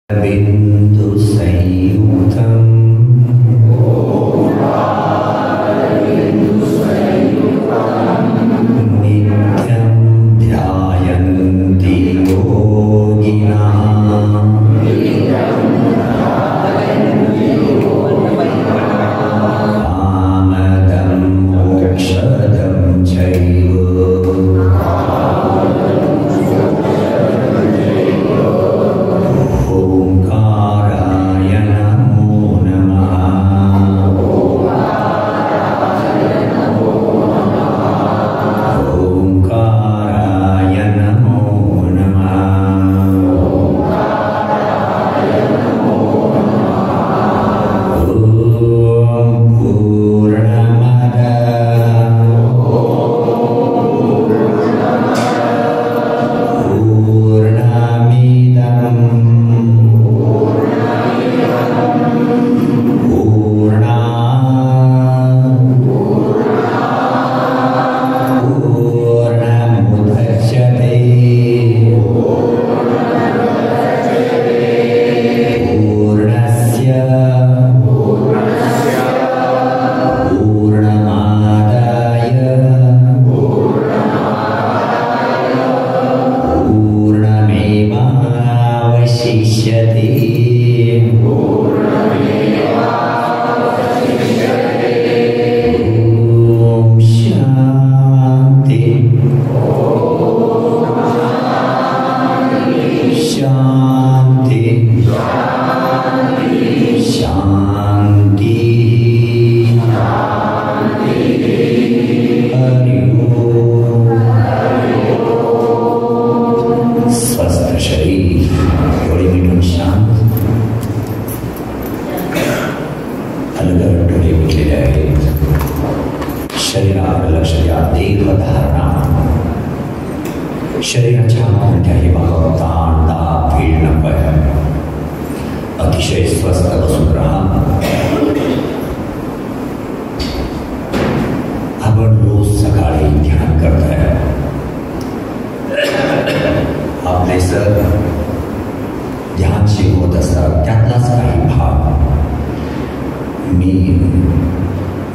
बिंदु संयुक्तम् नित्यं ध्यायन्ति योगिनः कामदं मोक्षदं चैव ओंकाराय नमो नमः। ओंकाराय नमो नमः। ओम पूर्णमद पूर्णमिदं पूर्णमुदच्यते पूर्णस्य पूर्णमादाय पूर्णमेवावशिष्यते। ओम शांति शांति शांति। हरि ओम। स्वस्थ शरीर थोड़ी मिनट शांत अलग डोळे उठलेले आहेत. शरीरावर लक्ष द्या. देहधारणा. शरीराच्या कोणत्याही भागावर ताण दाब भीड नको आहे. अतिशय स्वस्थ बसून राहा. आपण रोज सकाळी ध्यान करताय. आपले सर ध्यान शिकवत असतात. त्यातलाच काही भाग मी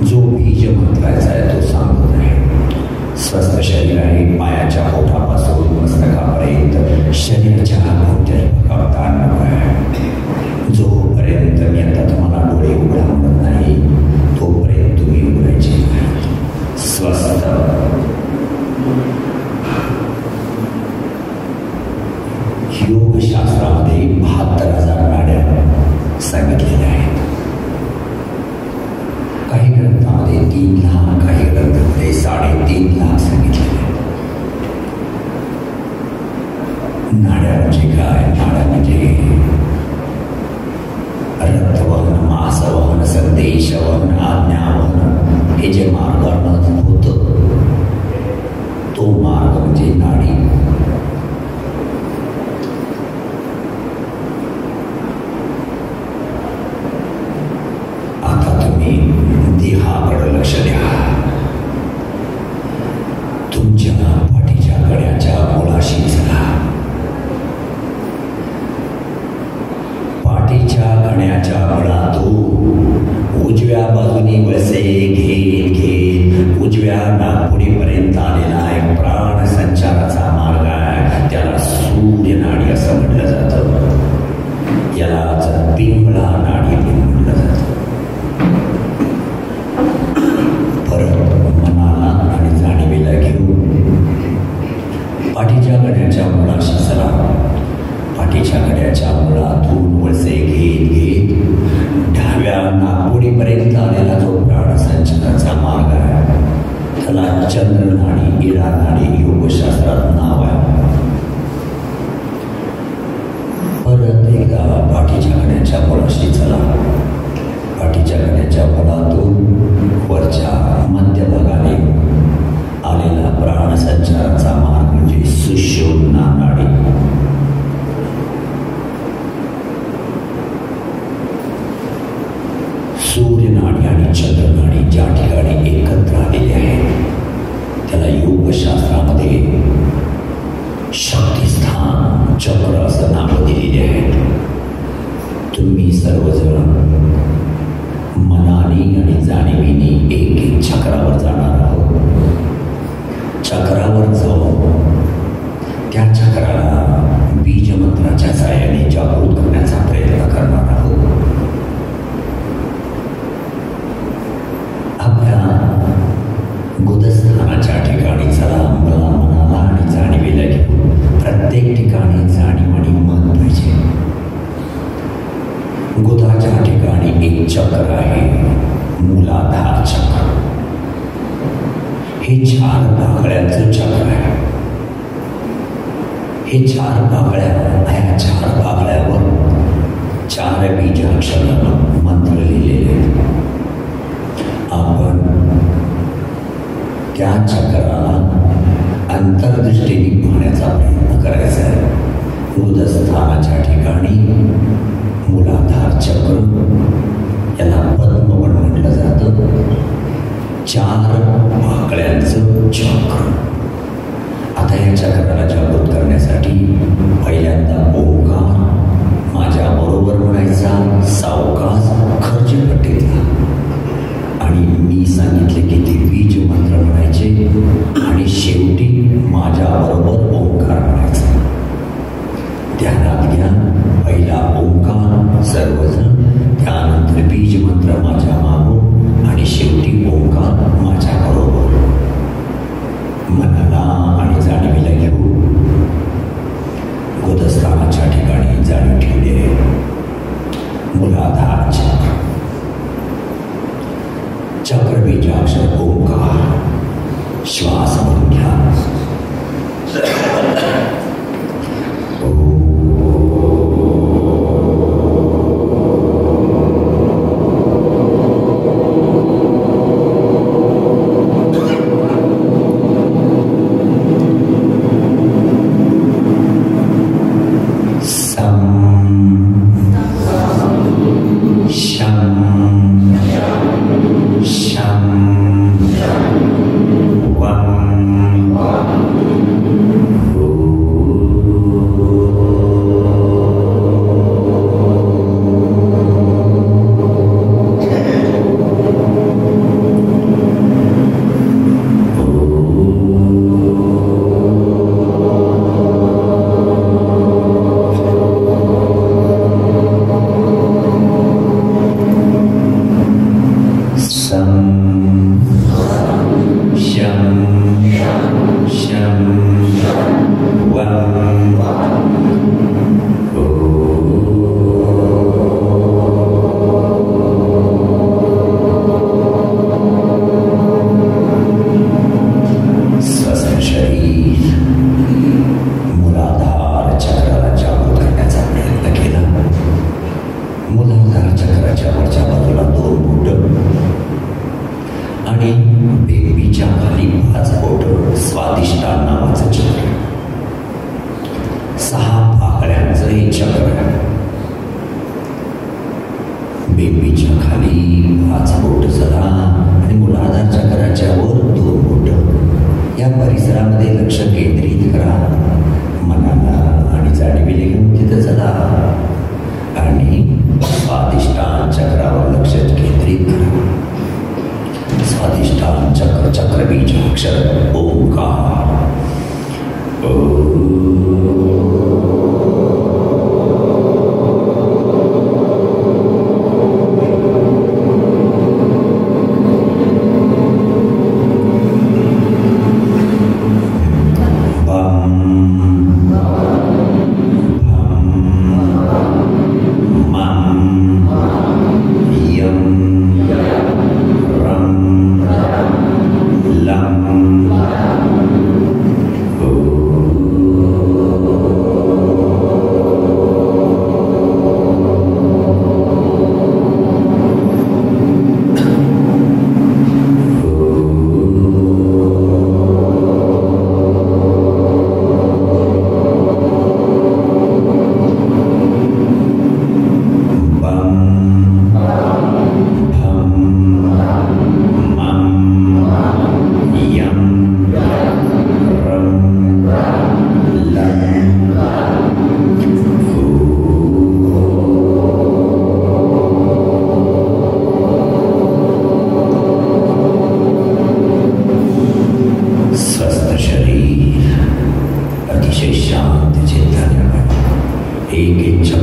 जो बीज महत्वाचा आहे तो सांगत आहे. स्वस्थ शरीर आहे. पायाच्या पोटापासून मस्तकापर्यंत शरीराच्या कोणत्याही भागावर ताण नको आहे. जोपर्यंत मी आता तुम्हाला डोळे उघडा म्हणत नाही तोपर्यंत तुम्ही उघडायचे नाही. स्वस्थ. योगशास्त्रामध्ये 72,000 नाड्या सांगितलेल्या आहेत. काही ग्रंथामध्ये 3 लाख, काही ग्रंथामध्ये 3.5 लाख सांगितलेले आहेत. नाड्या म्हणजे काय? नाड्या म्हणजे रक्तवहन, मासवहन, संदेशवहन, आज्ञावहन हे जे मार्गानं होतं तो मार्ग म्हणजे नाडी. आता तुम्ही देहाकडे लक्ष द्या. तुमच्या पाठीच्या कड्याच्या मुळाशी चला. पाठीच्या कण्याच्या मुळातून उजव्या बाजूने वळसे घेत घेत उजव्या नागपुडीपर्यंत आलेला एक प्राण संचाराचा मार्ग आहे. त्याला सूर्य नाडी असं म्हटलं जातं. यालाच पिंगळा नाडी म्हटलं जातं. परत मनाला आणि जाणीवेला घेऊन पाठीच्या कड्याच्या मुळाशी चला. पाठीच्या कड्याच्या मुळातून वळसे घेत घेत डाव्या नागपुडीपर्यंत आलेला जो प्राणसंचाराचा मार्ग आहे त्याला चंद्रनाडी, इळा नाडी योगशास्त्रात नाव आहे. परत एकदा पाठीच्या कड्याच्या मुळाशी चला. पाठीच्या कड्याच्या मुळातून वरच्या मध्यभागाने आलेला प्राणसंचाराचा मार्ग म्हणजे सुषुम्ना नाडी. सूर्य नाडी आणि चंद्र नाडी ज्या ठिकाणी एकत्र आलेले आहेत त्याला योगशास्त्रामध्ये शक्तिस्थान चक्र असं नाव दिलेले आहेत. सर्वजण मनाने आणि जाणीवेने एक एक चक्रावर जाणार आहोत. चक्रावर जाऊन त्या चक्राला बीजमंत्राच्या साहाय्याने जागृत करण्याचा प्रयत्न करणार आहोत. आपल्या गुदस्थानाच्या ठिकाणी चला मनाला आणि जाणीवेला घेऊन प्रत्येक ठिकाणी जाणीव आणि मन पाहिजे. गुदाच्या ठिकाणी एक चक्र आहे, मूलाधार चक्र. हे 4 पाकळ्यांचं चक्र आहे. हे 4 पाकळ्या, ह्या 4 पाकळ्यावर 4 बीजाक्षरानं मंत्र लिहिलेले आहेत. आपण त्या चक्राला अंतर्दृष्टीने पाहण्याचा प्रयत्न करायचा आहे. गुदस्थानाच्या ठिकाणी मूलाधार चक्र, याला पद्म पण म्हटलं जातं. 4 पाकळ्यांचं चक्र. आता या चक्राला जागृत करण्यासाठी पहिल्यांदा ओंकार माझ्या बरोबर म्हणायचा, सावकाश खर्चपट्टीतला, आणि मी सांगितले की ते बीज मंत्र म्हणायचे, आणि शेवटी माझ्या बरोबर ओंकार म्हणायचा. ध्यानात घ्या, पहिला ओंकार सर्वजण, त्यानंतर बीज मंत्र माझ्या मागून, आणि शेवटी ओंकार माझ्या बरोबर. मनाला आणि जाणीवेला घेऊ. गुदस्थानाच्या ठिकाणी जाणीव ठेवले. मूलाधार चक्र, चक्र बीजाक्षर ओंकार. श्वास भरून घ्या.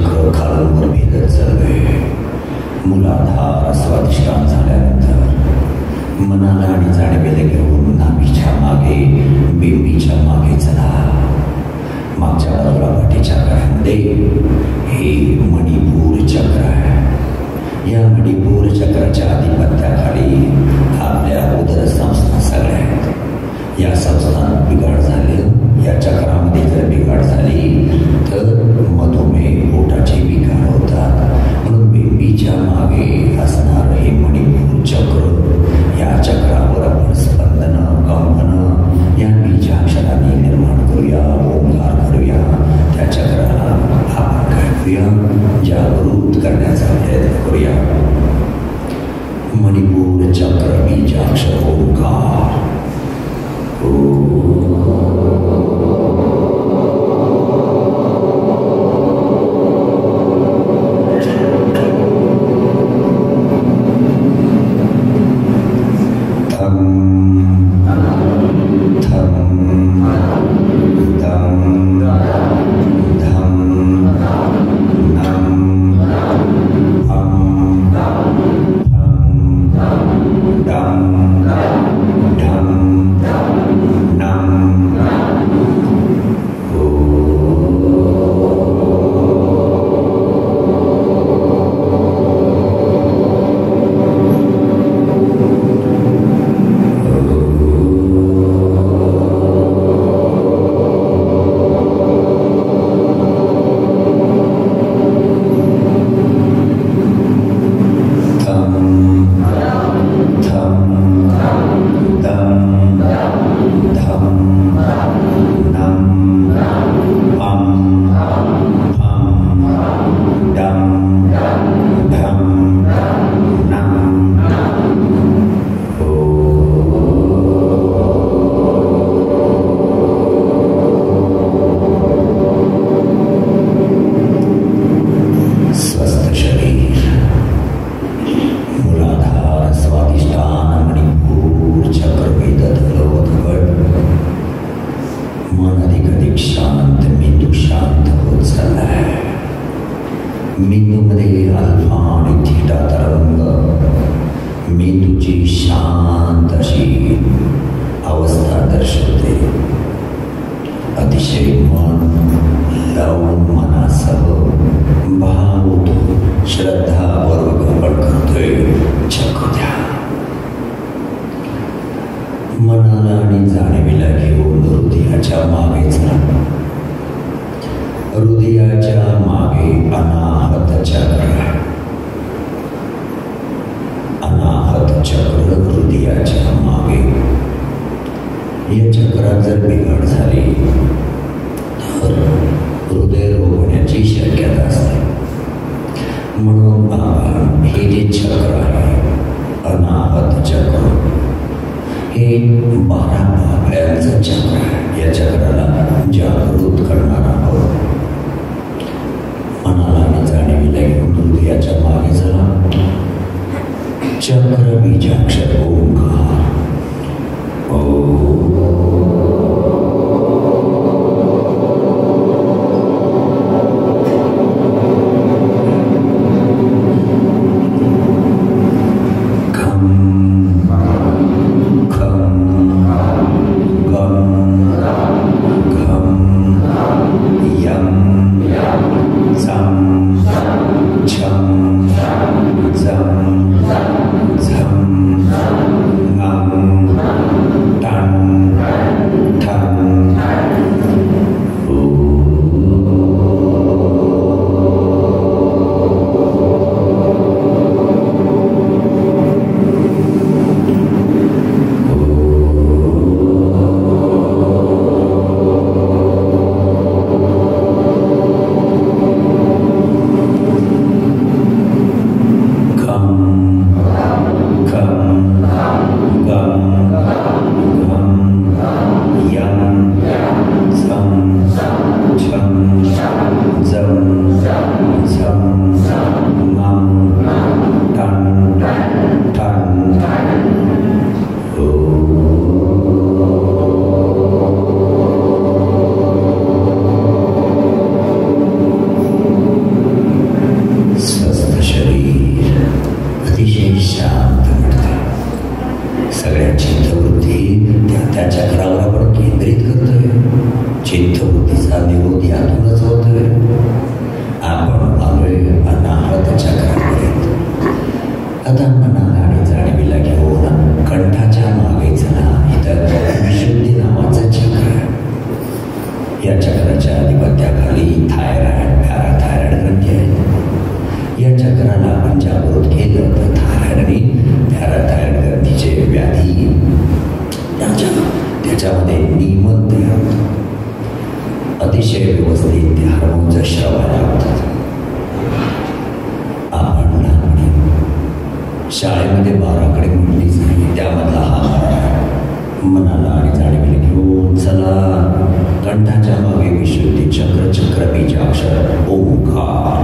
चक्र खालून वर भेदत चाललंय. मूलाधार स्वाधिष्ठान झाल्यानंतर मनाला आणि जाणीवेला घेऊन नाभीच्या मागे बिंबीच्या मागे चला. मागच्या बाजूला पाठीच्या गळ्यामध्ये हे मणिपूर चक्र आहे. या मणिपूर चक्राच्या अधिपत्याखाली आपल्या उदर संस्था सगळ्या आहेत. या संस्थानात बिघाड झाले, या चक्रामध्ये जर बिघाड झाली तर मधुमेह पोटाचे विकार होतात. म्हणून बिंबीच्या मागे असणार हे मणिपूर चक्र, या चक्रावर आपण स्पंदन कंपन या बीजाक्षराने निर्माण करूया, ओंकार करूया. त्या चक्राला आपण काय करूया, जागृत करण्याचा प्रयत्न करूया. मणिपूर चक्र बीजाक्षर ओंकार. मेंदूमध्ये अल्फा आणि थीटा तरंग मेंदूची शांत अशी अवस्था दर्शवते. अतिशय मन लावून मनासह भाव श्रद्धा बरोबर आपण करतोय. चक्र द्या. मनाला आणि जाणीवेला घेऊन हृदयाच्या मागे चला. हृदयाच्या मागे अनाहत चक्र आहे. अनाहत चक्र हृदयाच्या मागे. या चक्रात जर बिघाड झाली तर हृदयरोग होण्याची शक्यता असते. म्हणून आपण हे जे चक्र आहे अनाहत चक्र हे 12 भागल्यांचं चक्र आहे. या चक्राला जागृत करणार आहोत. मनाला आणि जाणीवेला घेऊन हृदयाच्या मागे चला. चक्र बीजाक्षर ओंकार. झम झम आता मनाला आणि जाणीवीला घेऊन कंठाच्या मागे चला. इथं विशुद्धी नावाचं चक्र आहे. या चक्राच्या अधिपत्याखाली थायरॉइड पॅराथायरॉइड ग्रंथी आहेत. या चक्राला आपण जागृत केलं तर थायरॉइड आणि पॅराथायरॉइड ग्रंथीचे व्याधी त्याच्यामध्ये नियमन तयार होतात. अतिशय व्यवस्थित ते हार्मोनचं श्रवायला होतात. आपण लहानपणी शाळेमध्ये 12कडे म्हटलीच नाही, त्यामधला हा मनाला आणि जाणीवीला घेऊन चला. कंठाच्या मागे विशुद्धी चक्र, चक्र बीजाक्षर ओंकार.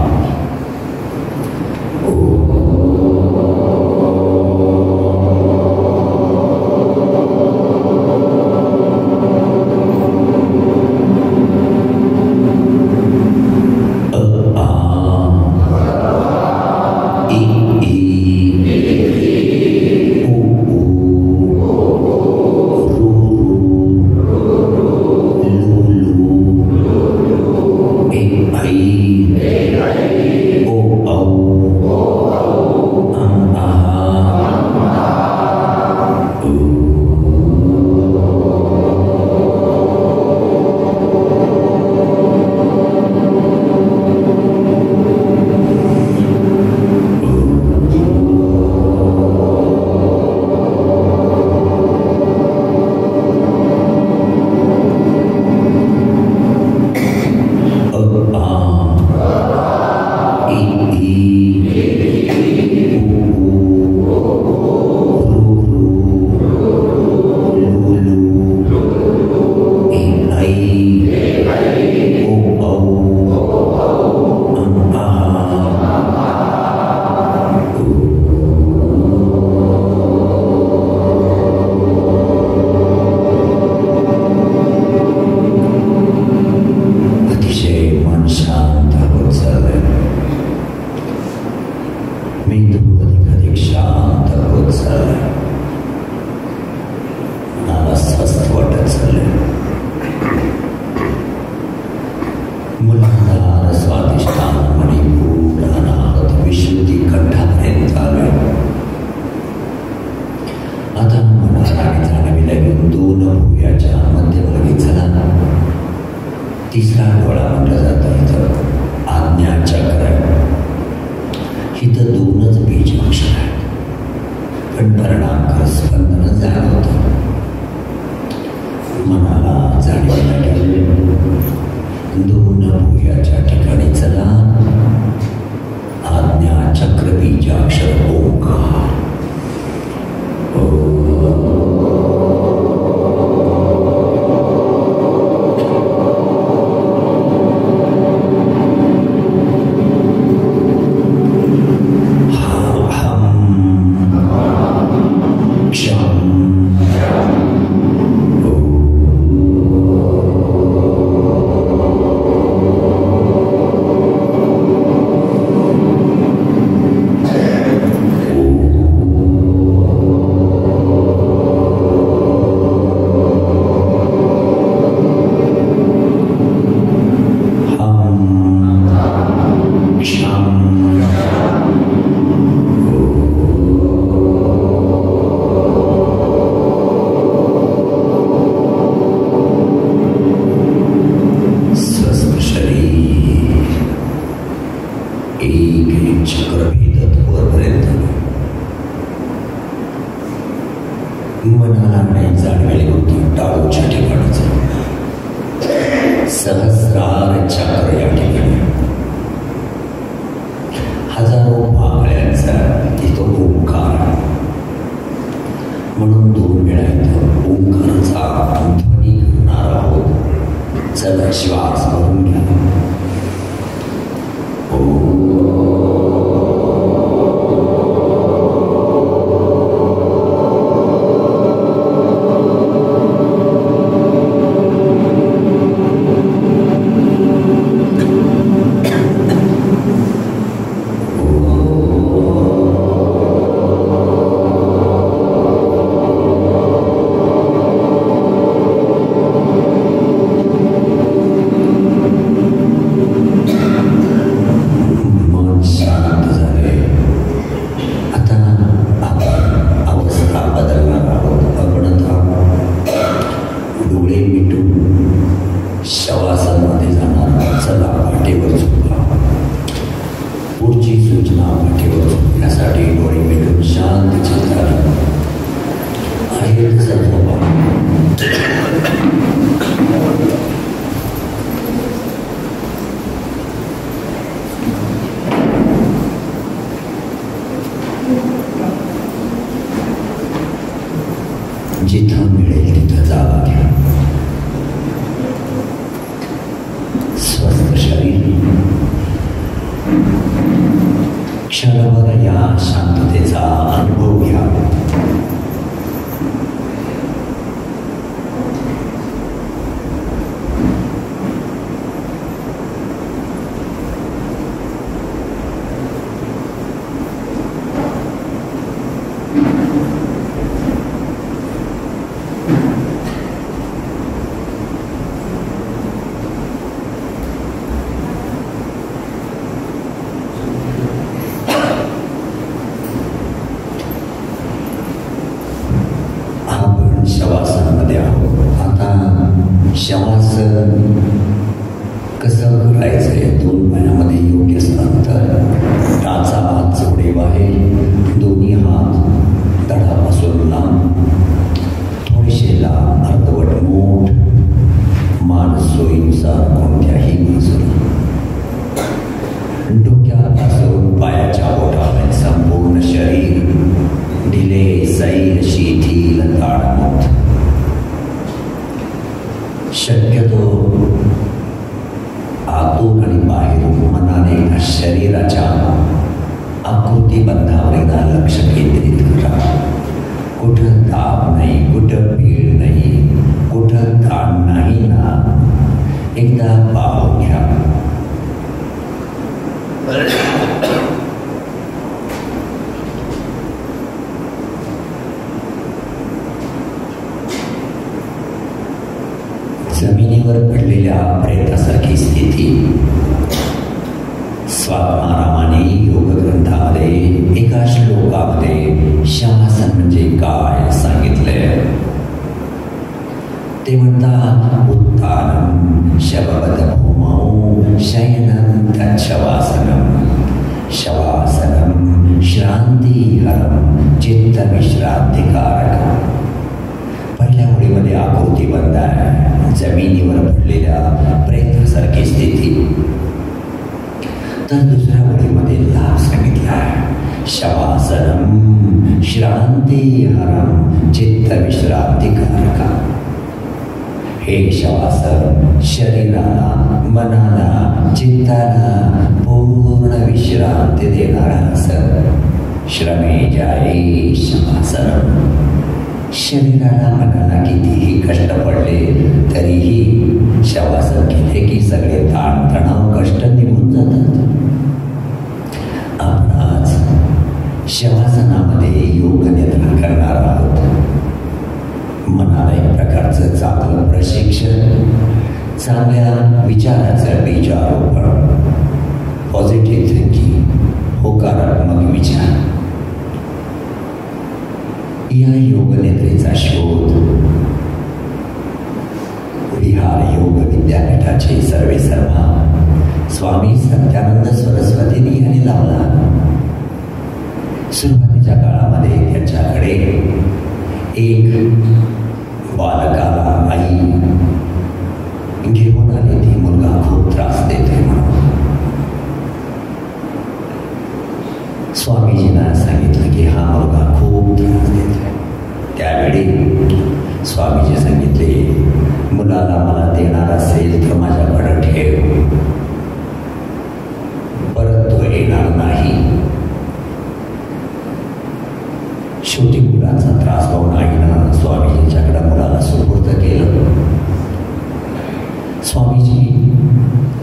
तिसरा डोळा म्हटलं जातं. इथं आज्ञा चक्र आहे. इथं 2च बीज अक्षर आहेत, पण परिणाम स्पंदन झालं होतं. मनाला जाणीवीला घेऊन 2 भुयाच्या ठिकाणी चला. आज्ञा चक्र बीज अक्षर ओंकार. मनाला नाही जाणवेल होती टाळूच्या ठिकाणीच सहस्रार चक्र या ठिकाणी हजारो पाकळ्यांचा तिथं ओंकार. म्हणून 2 वेळा इथं ओंकाराचा ध्वनी करणार आहोत. चला श्वास भरून घ्या. पुढची सूचना पाठीवर झोपण्यासाठी डोळे मिळून शांत चित्तात आहे सर्व जिथं मिळेल तिथं जागा घ्या. स्वस्थ शरीर क्षणभर या शांततेचा अनुभव घ्या. शवासनामध्ये आहोत. आता शवासन कसं करायचंय? 2 पायामध्ये योग्य अंतर, टाचा हात जोडे बाहेर, दोन्ही हात धडापासून लांब, थोडेसे लांब, अर्धवट मोठ, मान सोयीनुसार कोणत्याही बाजूला, डोक्यापासून पायाच्या बोटापर्यंत संपूर्ण शरीर ढिले, सैल, शिथिल, ताणमुक्त. शक्यतो आतून आणि बाहेरून मनाने शरीराच्या आकृतीबंधावर एकदा लक्ष केंद्रित करा. कुठं दाब नाही, कुठं पीड नाही, कुठं ताण नाही ना, एकदा पाहून घ्या. जमिनीवर पडलेल्या प्रेतासारखी स्थिती. स्वात्मारामाने योग ग्रंथामध्ये एका श्लोकामध्ये शवासन म्हणजे काय सांगितलंय. ते म्हणतात, उत्तानम शवबत भूमौ शयनं तच्छवासनम, शवासनम श्रांतिहरम चित्त विश्रांतिकारक. पहिल्या ओळीमध्ये आकृतीबंध आहे, जमिनीवर पडलेल्या प्रेतासारखी स्थिती. तर दुसऱ्या ओळीमध्ये लाभ सांगितला आहे, शवासनम श्रांतिहरम चित्त विश्रांतिकारक. हे शवासन शरीराला, मनाला, चित्ताला पूर्ण विश्रांती देणारा आसन. श्रमे जाये शवासनम. शरीराला, मनाला कितीही कष्ट पडले तरीही शवासन केले की सगळे ताण तणाव कष्ट निघून जातात. आपण आज शवासनामध्ये योग निद्रा करणार आहोत. मनाला एक प्रकारचं चांगलं प्रशिक्षण, चांगल्या विचाराचं बीजारोपण, पॉझिटिव्ह थिंकिंग, होकारात्मक विचार. या योग निद्रेचा शोध विहार योग विद्यापीठाचे सर्वे सर्वा स्वामी सत्यानंद सरस्वतींनी यांनी लावला. सुरुवातीच्या काळामध्ये त्यांच्याकडे एक बालकाला आई घेऊन आली. ती मुलगा खूप त्रास देते म्हणून स्वामीजींना सांगितलं की हा मुलगा खूप त्रास देतोय. त्यावेळी स्वामीजी सांगितले, मुलाला मला देणार असेल तर माझ्याकडे ठेव, परत तो येणार नाही. शेवटी मुलाचा त्रास पाहून आईनं स्वामीजींच्याकडे मुलाला सुपूर्द केलं. स्वामीजी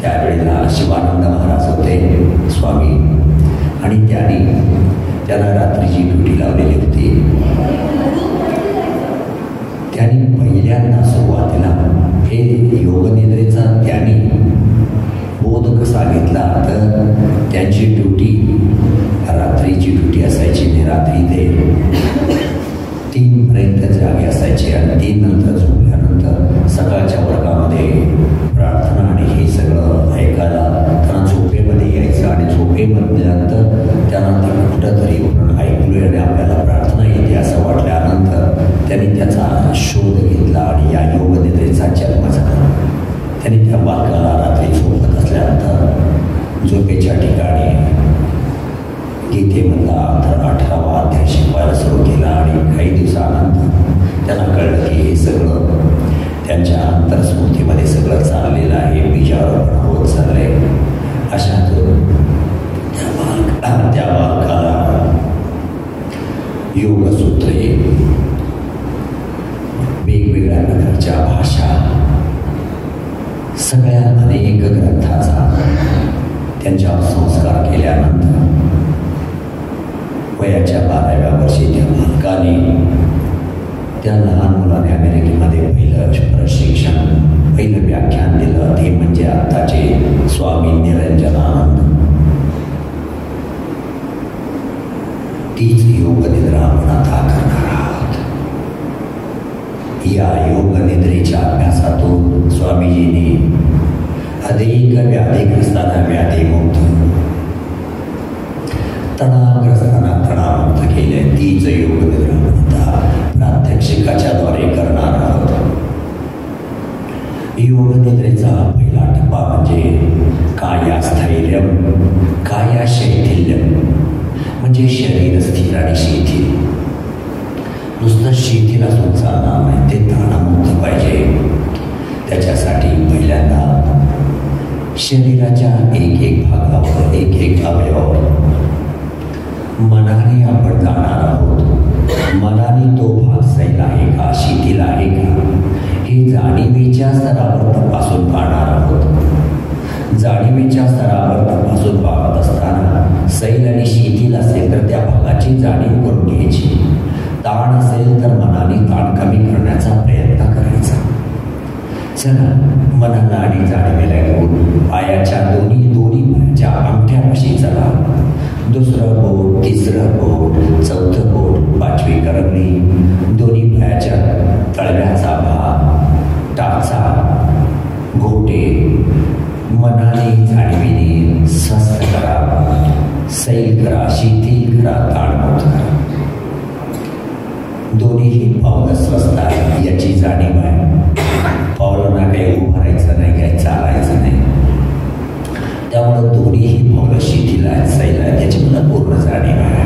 त्यावेळेला शिवानंद महाराज होते स्वामी, आणि त्याला रात्रीची ड्युटी लावलेली होती. त्यांनी पहिल्यांदा सुरुवातीला हे योगनिद्रेचा त्यांनी बोध कसा घेतला. तर त्यांची ड्युटी रात्रीची ड्युटी असायची. रात्री ते 3 पर्यंत जागे असायचे आणि 3 नंतर झोपल्यानंतर सकाळच्या वर्गामध्ये प्रार्थना आणि हे सगळं ऐकायला त्यांना झोपेमध्ये यायचं. आणि झोपेमधल्यानंतर त्यांना ते कुठंतरी ऐकलोय आणि आपल्याला प्रार्थना येते असं वाटल्यानंतर त्यांनी त्याचा शोध घेतला आणि या योगनिद्रेचा जन्म झाला. त्यांनी त्या बालकाला रात्री झोपत असल्यानंतर झोपेच्या ठिकाणी गीतेमधला 18वा अध्याय शिकवायला सुरू केला आणि काही दिवसानंतर त्यांना कळलं की हे सगळं त्यांच्या अंतरस्मृतीमध्ये सगळं चाललेलं आहे, बीजारोपण होत चाललंय. अशातून त्या बालकाला योगसूत्रे, वेगवेगळ्या प्रकारच्या भाषा, सगळ्या अनेक ग्रंथाचा त्यांच्यावर संस्कार केल्यानंतर वयाच्या 12व्या वर्षी त्या बालकाने त्या लहान मुलाने अमेरिकेमध्ये पहिलं प्रशिक्षण, पहिलं व्याख्यान दिलं. ते म्हणजे आत्ताचे स्वामी निरंजनानंद. तीच योगनिद्रा आपण आता करणार आहोत. या योगनिद्रेच्या अभ्यासातून स्वामीजींनी अधिक व्याधीग्रस्तांना व्याधीमुक्त, तणावग्रस्तांना तणावमुक्त केले. तीच योगनिद्रा म्हणता प्रात्यक्षिकाच्या द्वारे करणार आहोत. योगनिद्रेचा पहिला टप्पा म्हणजे कायास्थैर्यम, काया शैथिल्यम, म्हणजे शरीर स्थिर आणि शिथिल. नुसतं शिथिल असून चालणार नाही, ते तणावमुक्त पाहिजे. त्याच्यासाठी पहिल्यांदा शरीराच्या एक भागावर, एक अवयवावर मनाने आपण जाणार आहोत. मनाने तो भाग सैल आहे का, शिथिल आहे का, हे जाणीवेच्या स्तरावर तपासून पाहणार आहोत. जाणीवेच्या स्तरावर तपासून पाहत असताना सैल आणि शिथिल असेल तर त्या भागाची जाणीव करून घ्यायची. ताण असेल तर मनाने ताण कमी करण्याचा प्रयत्न करायचा. चला, मनाला आणि जाणीवेला घेऊन पायाच्या दोन्ही पायाच्या अंगठ्यापाशी चला. दुसरं बोट, तिसरं बोट, चौथं बोट, 5वी करंगळी, दोन्ही पायाच्या तळव्याचा भाग, टाचा, घोटे मनाने जाणीवेने स्वस्थ करा, सैल करा, शिथिल करा, ताणमुक्त करा. दोन्हीही पावलं स्वस्थ आहे याची जाणीव आहे. पावलांना काही उभारायचं नाही, काही चालायचं नाही. त्यामुळे दोन्हीही पावलं शिथिल आहेत, सैल आहेत, त्याची मला पूर्ण जाणीव आहे.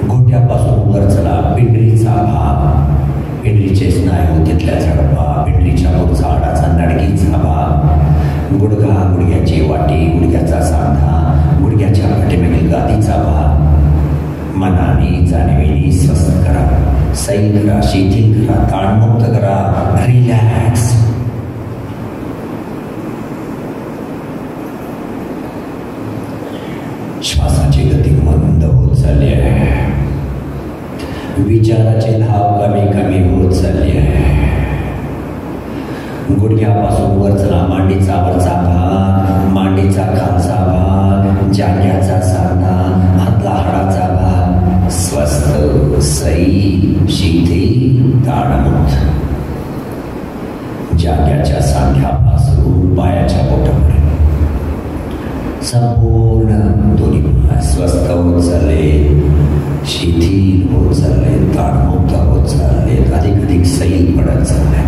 घोट्यापासून वर चला. पिंडरीचा भाग, पिंडरीचे स्नायू, तिथल्या झडपा, पिंडरीच्या पुढचा हाडाचा नडगीचा भाग, गुडघा, गुडघ्याची वाटी, गुडघ्याचा सांधा, गुडघ्याच्या पाठीमागील गादीचा भाग मनाने जाणीवेने स्वस्थ करा, सैल करा, शिथिल करा, ताणमुक्त करा, रिलॅक्स. श्वासाची गती मंद होत चालली आहे. विचाराचे धाव कमी कमी होत चालली आहे. गुडघ्यापासून वर चला. मांडीचा वरचा भाग, मांडीचा खालचा भाग, जांघ्याचा सांधा, हातला हाडाचा भाग स्वस्थ, सैल, शिथिल, ताणमुक्त. जांघ्याच्या सांध्यापासून पायाच्या बोटापर्यंत संपूर्ण दोन्ही पाय स्वस्थ होत चालले, शिथिल होत चालले, ताणमुक्त होत चालले, अधिक सैल पडत चालले.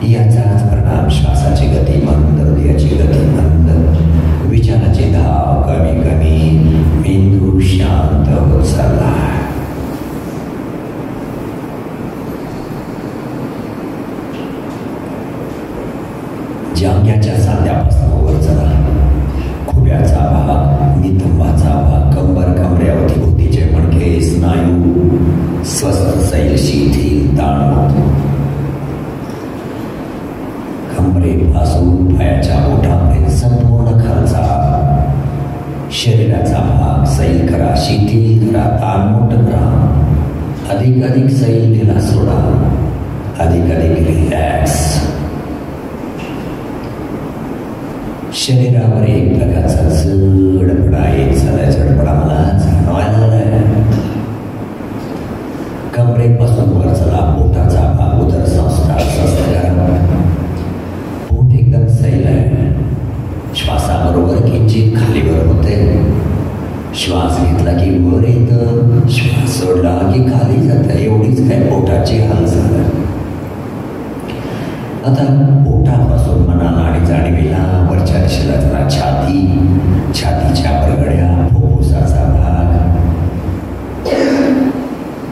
याचाच परिणाम श्वासाची गती मंद, हृदयाची गती मंद, विचाराचे धाव कमी कमी, मेंदू शांत होत चालला. जांघ्याच्या सांध्यापासून वर चला. खुब्याचा भाग, नितंबाचा भाग, कंबर, कमरेअवतीभोवतीचे मणके, स्नायू स्वस्थ, सैल, शिथिल, ताणमुक्त. कमरेपासून पायाच्या बोटापर्यंत संपूर्ण खालचा शरीराचा भाग सैल करा, शिथिल करा, ताणमुक्त करा. अधिक सैल दिला सोडा, अधिक रिलॅक्स. शरीरावर एक प्रकारचा जडपणा येत चालाय. जडपणा मला जाणवायला लागलाय. कमरेपासून वर चला. पोटाचा भाग, उदर संस्कार स्वस्थ करा. पोट एकदम सैल आहे. श्वासाबरोबर किंचित खाली बरोबर की वर येतं, श्वास सोडला की खाली जातं. एवढीच काय पोटाची हालचाल. आता पोटापासून मनाला आणि जाणीवेला वरच्या दिशेला जरा छातीच्या बरगड्या, फुफ्फुसाचा भाग,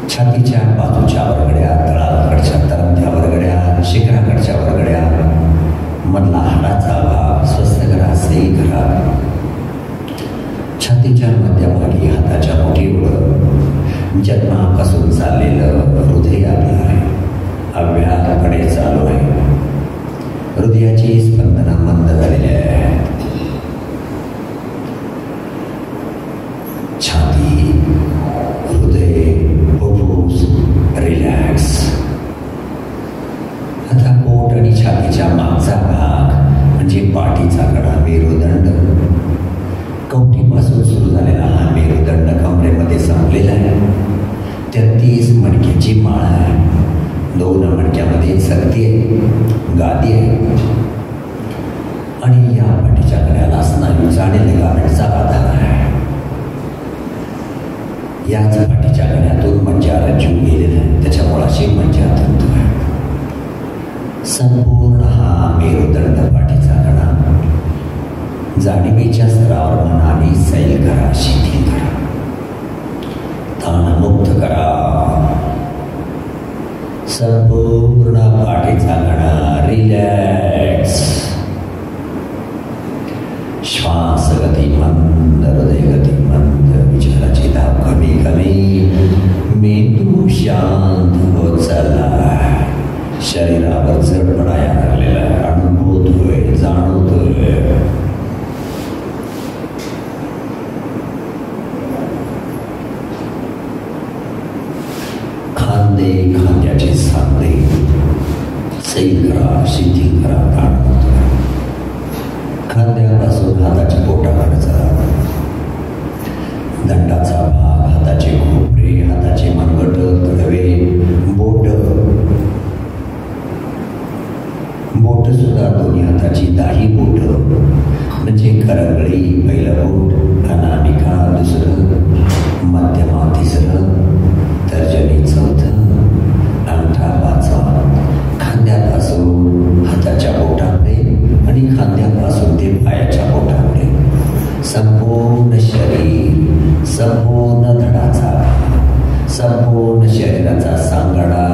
छातीच्या बाजूच्या बरगड्या, तळाकडच्या तरंध्या बरगड्या, शिखराकडच्या बरगड्या, मधला हाडाचा भाग स्वस्थ करा, सही करा. छातीच्या मध्यभागी हाताच्या मुठीवर जन्मापासून चाललेलं हृदय आपलं आहे, अव्याहतपणे चालू आहे. हृदयाची स्पंदनं मंद झालेली आहेत. छाती, हृदय, फुफ्फुस रिलॅक्स. आता पोट आणि छातीच्या मागचा भाग म्हणजे पाठीचा कडा, मेरुदंड, कवटीपासून सुरू झालेला हा मेरुदंड कमरेमध्ये संपलेला आहे. 33 मणक्याची माळ आहे. 2 मणक्यामध्ये सक्ती आहे, गादी आहे आणि या पाठीच्या कड्याला स्नायूचा आणि लिगामेंटचा आधार आहे. याच पाठीच्या कड्यातून मज्जारज्जू गेलेला आहे, त्याच्या मुळाशी मज्जातंतू आहे. संपूर्ण हा मेरुदंड पाठीचा कडा जाणीवेच्या स्तरावर मनाने सैल करा, शिथिल करा, ताणमुक्त करा. संपूर्ण पाठीचा कडा रिलॅक्स. श्वास गती मंद, हृदय गती मंद, विचाराची धाव कमी कमी, मेंदू शांत होत चालला. शरीरावर जडपणा यायला लागलेला आहे, अनुभवतोय, जाणवतोय. खांदे, खांद्याचे सांधे सैल करा, शिथिल करा, ताणमुक्त करा. खांद्यापासून हाताच्या बोटाकडे चला. दंडाचा भाग, हाताचे खोपरे, हाताचे मनगट, तळवे, बोट सुद्धा दोन्ही हाताची दाही बोट म्हणजे करंगळी पहिलं बोट, अनामिका दुसरं, मध्यमा तिसरं, तर्जनी चौथं, अंगठा पाचवा. खांद्यापासून हाताच्या बोटाकडे आणि खांद्यापासून ते पायाच्या बोटाकडे संपूर्ण शरीर, संपूर्ण धडाचा, संपूर्ण शरीराचा सांगाडा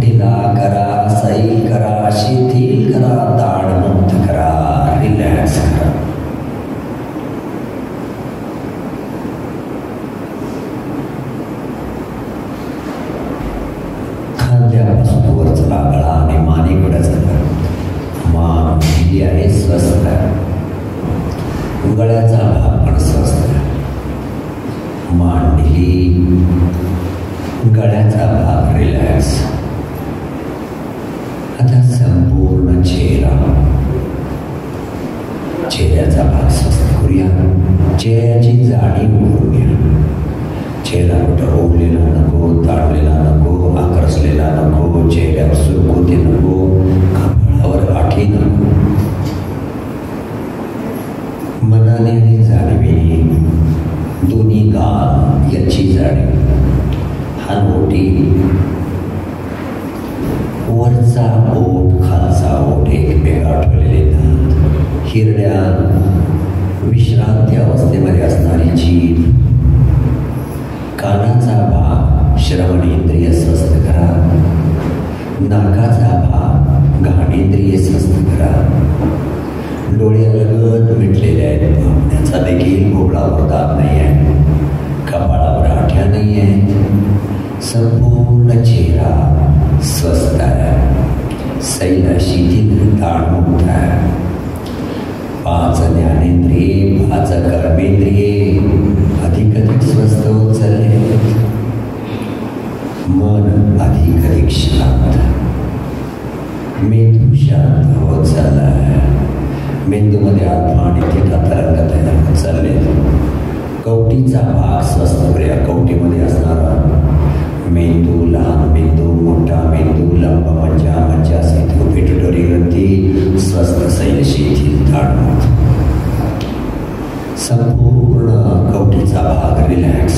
ढिला करा, सैल करा, शिथिल करा, ताणमुक्त करा, रिलॅक्स करा. खांद्यापासून वर चला, गळा आणि मानेकडे चला. मान दिली आहे, स्वस्थ आहे. गळ्याचा भाग पण स्वस्थ आहे. मान दिली, गळ्याचा भाग रिलॅक्स. आता संपूर्ण चेहऱ्याचा भाग स्वस्थ करूया. चेहऱ्याची जाणीव करूया. चेहरा कुठं ओढलेला नको, ताणलेला नको, आकर्षलेला नको, चेहऱ्यावर सुरकुती नको, कपाळावर आठी नको. मनाने आणि जाणीवेने दोन्ही गाल याची जाणीव, हानोटी, वरचा ओठ, खालचा ओठ एकमेकावर आठवलेले दात, हिरड्या, विश्रांती अवस्थेमध्ये असणारी जीभ, कानाचा भाग, श्रवणेंद्रिय स्वस्थ करा. नाकाचा भाग, घाणेंद्रिय स्वस्थ करा. डोळे अलगद मिटलेले आहेत, पाहण्याचा देखील भोवळावर दाब नाही आहे, कपाळावर आठ्या नाही आहे. संपूर्ण चेहरा स्वस्थ आहे, सैल, शिथिल, ताणमुक्त आहे. 5 ज्ञानेंद्रिये, 5 कर्मेंद्रिये अधिक स्वस्थ होत चालले. मन अधिक शांत, मेंदू शांत होत चालला आहे. मेंदूमध्ये आत्मा आणि थेटा तरंग तयार होत चालले. कवटीचा भाग स्वस्थ करूया. कवटीमध्ये असणारा मेंदू, लहान मेंदू, मोठा मेंदू, लंब मज्जा, मज्जा सेतू, पिट्युटरी ग्रंथी स्वस्थ, सैल, शिथिल, ताणमुक्त. संपूर्ण कवटीचा भाग रिलॅक्स,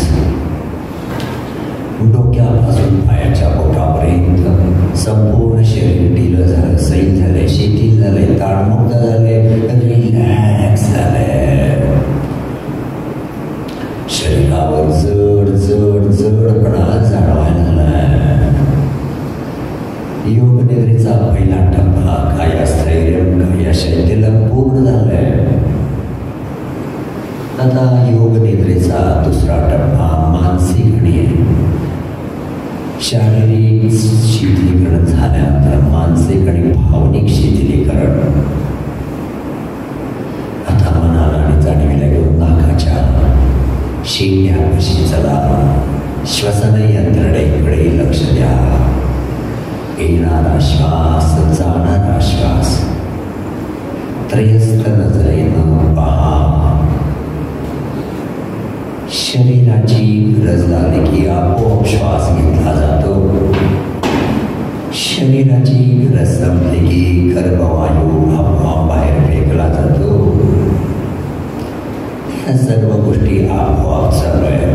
डोक्यापासून पायाच्या बोटापर्यंत संपूर्ण शरीर ढिलं झालं, सैल झालंय, शिथिल झालंय, ताणमुक्त झालंय, रिलॅक्स झालंय. शरीरावर जड जड जडपणा जाणवायला लागलाय. योग निद्रेचा पहिला टप्पा कायस्थैर्यं कायशैथिल्यं पूर्ण झालाय. आता योग निद्रेचा दुसरा टप्पा मानसिक आणि शारीरिक शिथिलीकरण झाल्यानंतर मानसिक आणि भावनिक शिथिलीकरण. आता मनाला आणि जाणीवेला घेऊन नाकाच्या शेंड्यापाशी चला. श्वसन यंत्रणेकडे लक्ष द्या. येणारा श्वास, जाणारा श्वास त्रयस्थ नजरेनं पहा. शरीराची गरज लागली की आपोआप श्वास घेतला जातो. शरीराची गरज संपली की गर्भवायू आपोआप बाहेर फेकला जातो. या सर्व गोष्टी आपोआप चालू आहे.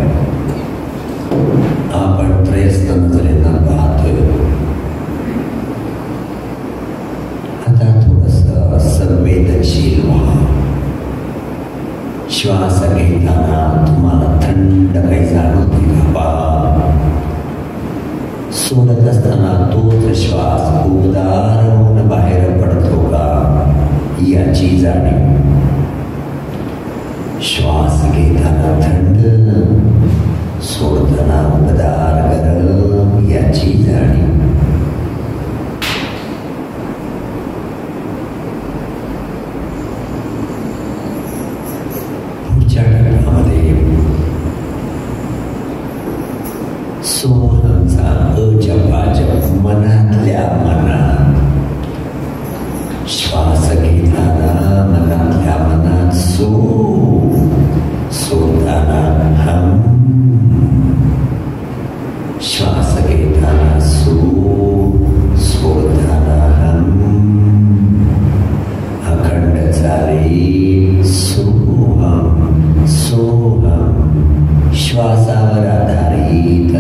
आपण त्रयस्थ नजरेनं पाहतोय. आता थोडंसं संवेदनशील व्हा. श्वास घेताना तुम्हाला थंड काही जाणवते का पहा. सोडत असताना तोच श्वास उबदार होऊन बाहेर पडतो का याची जाणीव. श्वास घेताना थंड, सोडताना उबदार गरम याची जाणीव. सोहमचा अजपाजप मनातल्या मनात. श्वास घेताना मनातल्या मनात सो, सोडताना हम. श्वास घेताना सो, सोडताना हम. अखंड चाले सोहम सोहम. श्वासावर आधारित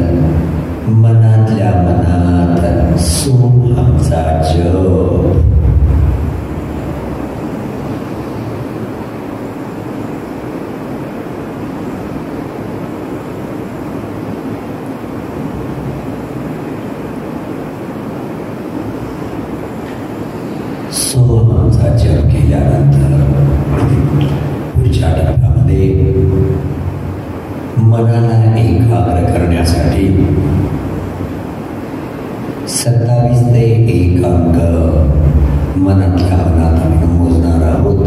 मनातल्या मनात सोहमचा जप. सोहमचा जप केल्यानंतर पुढच्या टप्प्यामध्ये मनाला एकाग्र करण्यासाठी 27 ते 1 अंक मनातल्या मनात आपण मोजणार आहोत.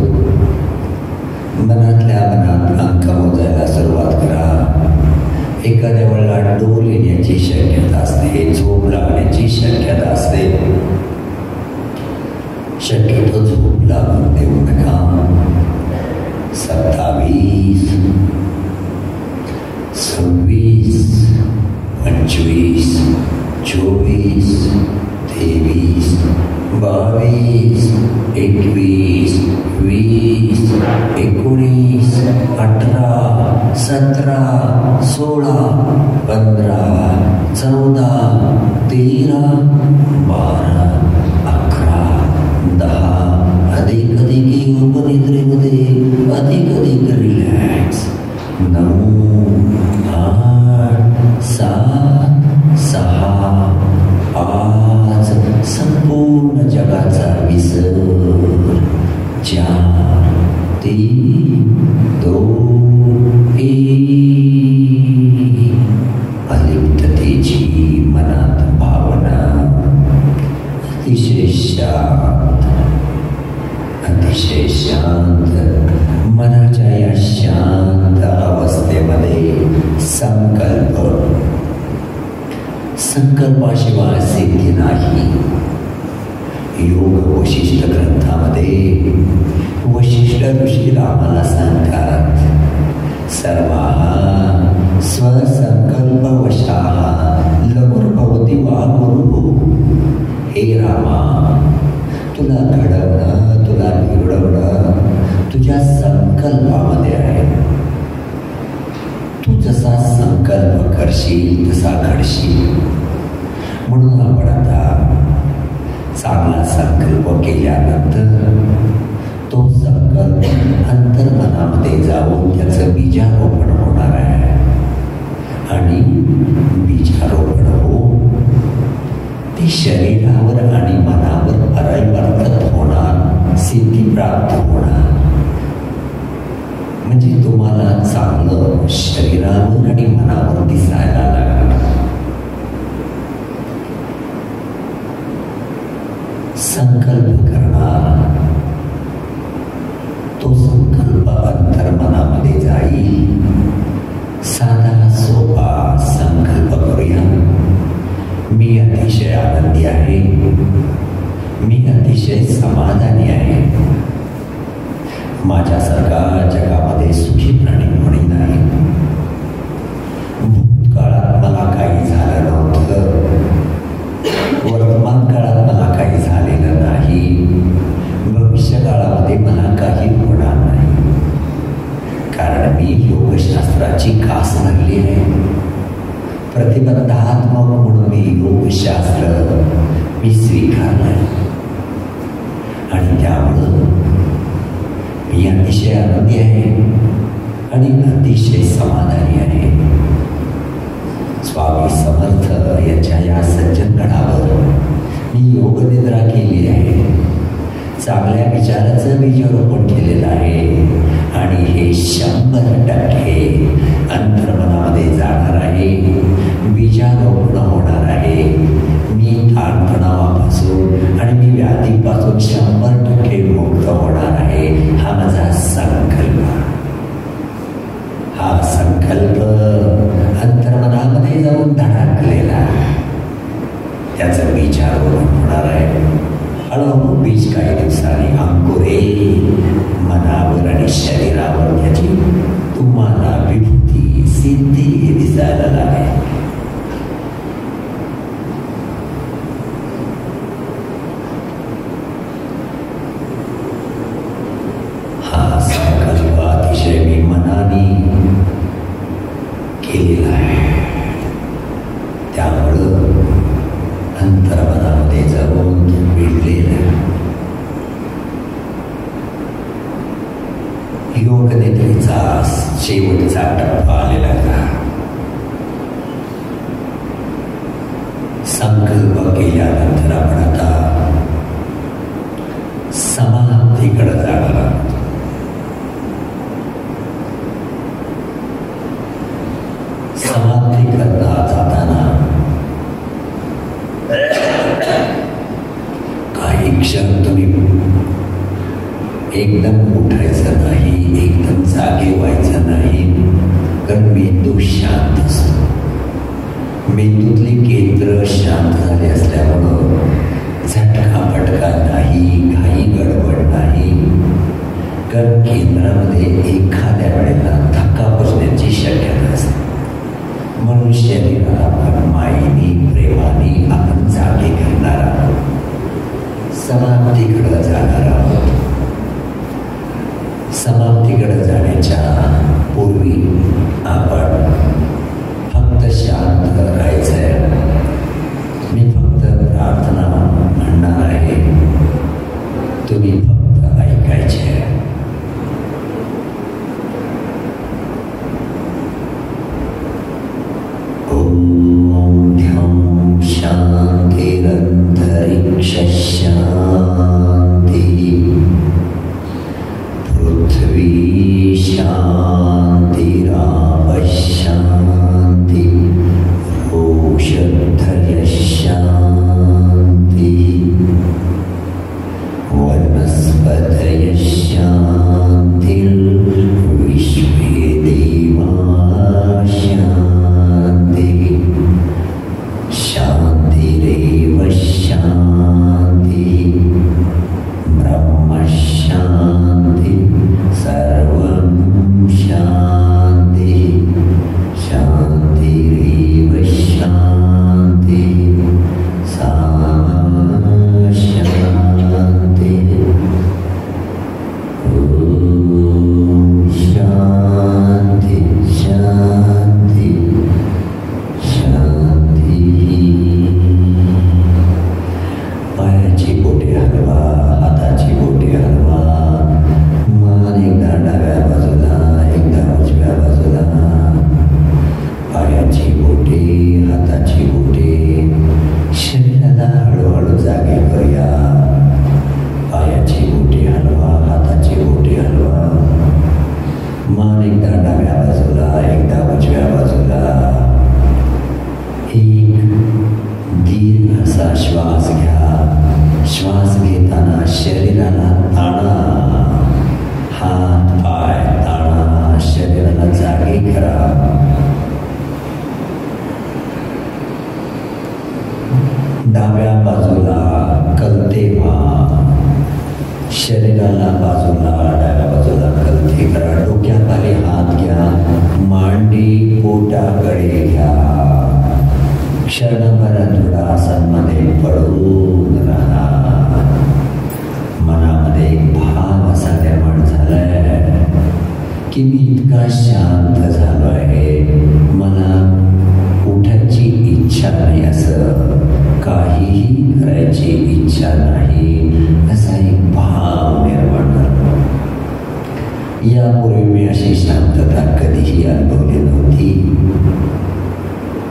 मनातल्या मनात अंक मोजायला सुरुवात करा. एखाद्या वेळेला डोल येण्याची शक्यता असते, झोप लागण्याची शक्यता असते. शक्यतो झोप लागून देऊ नका. 27, 26, 25, 24, 23, 22, 21, 20, 19, 18, 17, 16, 15, 14, 13, 12, 11, 10. अधिक योगनिद्रेमध्ये अधिक रिलॅक्स. 9, 8, 7, 6, 5. संपूर्ण जगाचा विसर. 4, 3, 2, 1. अलिप्ततेची मनात भावना. अतिशय शांत, अतिशय शांत. मनाच्या या शांत अवस्थेमध्ये संकल्पाशिवाय सिद्धी नाही. योग वशिष्ठ ग्रंथामध्ये वशिष्ठ ऋषीला आम्हाला सांगतात, सर्वाः स्वसंकल्पवशाः लघुर्भवति वा गुरुः. हे रामा, तुला घडवणं, तुला बिघडवणं तुझ्या संकल्पामध्ये आहे. करशील तसा घडशील. म्हणून आपण आता चांगला संकल्प केल्यानंतर तो संकल्प अंतर्मनामध्ये जाऊन त्याचं बीजारोपण होणार आहे. आणि बीजारोपण होऊन ते शरीरावर आणि मनावर परिवर्तित होणार, सिद्धी प्राप्त होणार. म्हणजे तुम्हाला चांगलं शरीरावर आणि मनावर दिसायला लागणार. संकल्प करणार, तो संकल्प अंतर्मनामध्ये जाईल. साधा सोपा संकल्प करूया. मी अतिशय आनंदी आहे, मी अतिशय समाधानी आहे. माझ्यासारखा जगामध्ये सुखी प्राणी कोणी नाही. भूतकाळात मला काही झालं नव्हतं, वर्तमान काळात मला काही झालेलं नाही, भविष्य काळामध्ये मला काही होणार नाही. कारण मी योगशास्त्राची कास धरली आहे. प्रतिबंधात्मक म्हणून मी योगशास्त्र मी स्वीकारलंय. आणि त्यामुळं मी अतिशय आनंदी आहे आणि अतिशय समाधानी आहे. स्वामी समर्थ यांच्या या सज्जनगडावर मी योगनिद्रा केली आहे. चांगल्या विचाराचं बीजारोपण केलेलं आहे. आणि हे 100% अंतर्मनामध्ये जाणार आहे, बीजारोपण होणार आहे. मी ताणतणावापासून आणि मी व्याधीपासून 100% मुक्त होणार आहे. हा माझा संकल्प. हा संकल्प अंतर्मनामध्ये जाऊन धडकलेला, त्याचं बीजारोपण होणार आहे. हळूहळू बीज काही दिवसांनी अंकुरे मनावर आणि शरीरावर त्याची तुम्हाला विभूती सिद्धी दिसायला लागेल. हा संकल्प अतिशय मी मनाने केलेला आहे. त्यामुळं अंतर्मनामध्ये जाऊन भिडलेला योगनिद्रेचा शेवटचा टप्पा आलेला का. संकल्प केल्यानंतर आपण आता समाप्तीकडे जाणार आहोत. समाप्ती करता जाताना काही क्षण तुम्ही एकदम उठायचं नाही, एकदम जागे व्हायचं नाही. कारण मेंदू शांत असतो. मेंदूतली केंद्र शांत झाले असल्यामुळं झटका पटका नाही, घाई गडबड नाही. कारण केंद्रामध्ये एखाद्या वेळेला धक्का बसण्याची शक्यता असते. म्हणून शरीराला मायेने प्रेमाने आपण जागे करणार आहोत. समाप्तीकडे जाणार आहोत. समाप्तीकडे जाण्याच्या पूर्वी आपण फक्त शांत राहायचंय. मी फक्त प्रार्थना म्हणणार आहे, तुम्ही फक्त ऐकायचे. ओम ध्यान शांतिरंतरिक्ष शांति, पृथ्वी शांतिराप शांति, औषधय शांति, वनस्पतय शांति, विश्वे देवा शांति, शांतिरेव शांति, डाव्या बाजूला, एकदा उजव्या बाजूला. एक दीर्घ असा श्वास घ्या. श्वास घेताना शरीराला ताणा, हात पाय ताणा, शरीराला जागे करा. डाव्या बाजूला कलते व्हा. शरीराला बाजूला, डाव्या बाजूला कलते करा. डोक्याखाली हात घ्या. मांडी पोटाकडे घ्या. क्षणभर दृढासनमध्ये पडून राहा. मनामध्ये एक भाव असा निर्माण झालाय की मी इतका शांत झालो आहे, मला उठायची इच्छा नाही, असं काहीही करायची इच्छा नाही, असा एक भाव निर्माण झाला. यापूर्वी मी अशी शांतता कधीही अनुभवली नव्हती.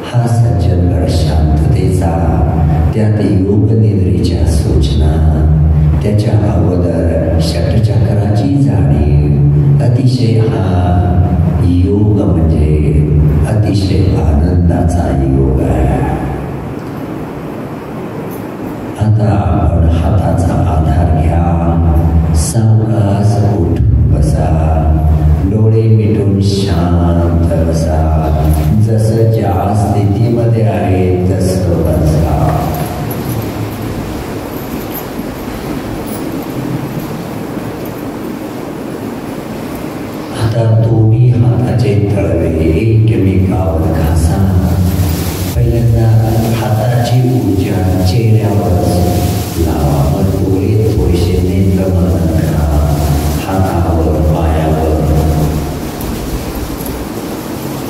हा सज्जनगड शांततेचा, त्यात योग निद्रेच्या सूचना, त्याच्या अगोदर षटचक्राची जाणीव. अतिशय हा योग म्हणजे अतिशय आनंदाचा योग आहे. आता आपण हाताचा आधार घ्या. सावकाश उठून बसा. डोळे मिटून शांत बसा. जसं ज्या स्थितीमध्ये आहे तसं बसा. आता दोन्ही हाताचे तळवे एकमेकावर घासा. पहिल्यांदा हाताची ऊर्जा चेहऱ्यावर लावा. मग डोळे थोडेसे नेत्रबंद करा. हातावर, पायावर.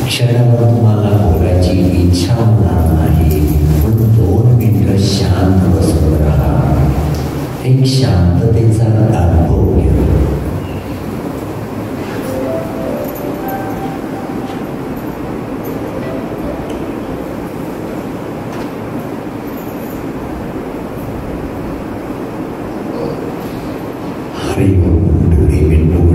क्षणावर तुम्हाला बोलायची इच्छा होणार नाही, पण 2 मिनिटं शांत बसून राहा. एक शांततेचा अनुभव घ्या. डोळे मिटून